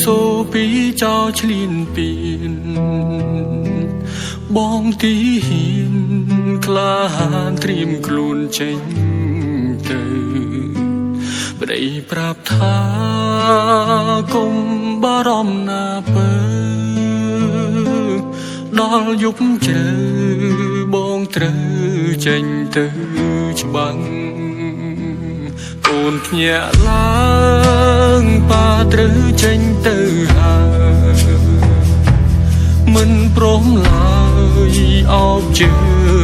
សូពីចោឆ្លៀនពៀនបងទីហ៊ានក្លាហានត្រៀមខ្លួនចេញទៅប្តីប្រាប់ថាកុំបារម្ភណាពើដល់យប់ជ្រៅបងត្រូវចេញទៅច្បាំងកូនភ្ញាក់ឡើងប៉ាត្រូវចេញទៅហើយមិនព្រមឡើយអោបជើ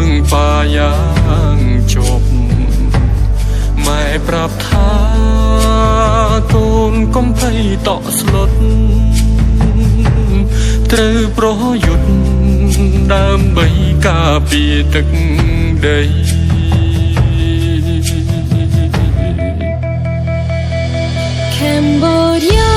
ងប៉ាយ៉ាងជាប់ម៉ែប្រាប់ថាកូនកុំភ័យតក់ស្លុតត្រូវប្រយុទ្ធដើម្បីការពារទឹកដី Cambodia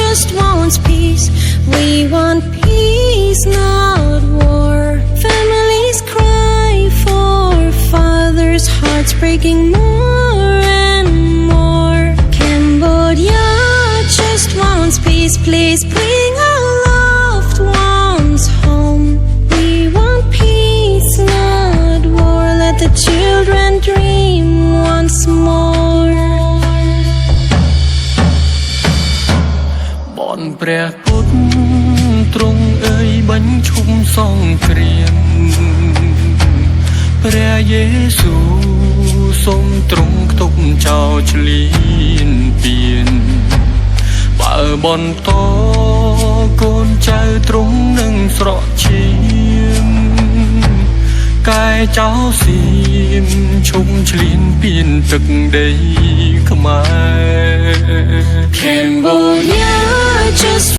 just wants peace. We want peace, not war. Families cry for fathers, hearts breaking more and more. Cambodia just wants peace. Please bring our loved ones home. We want peace, not war. Let the children dream once more. បនព្រះពុទ្ធទ្រង់អើយបាញ់ឈុំសង្គ្រាមព្រះយេស៊ូសូមទ្រង់ខ្ទប់ចោលឆ្លៀនពៀនបើបន្តកូនចៅទ្រង់នឹងស្រកឈាមកែចោលសៀមឈុំឆ្លៀនពៀនទឹកដីខ្មែរ Cambodia just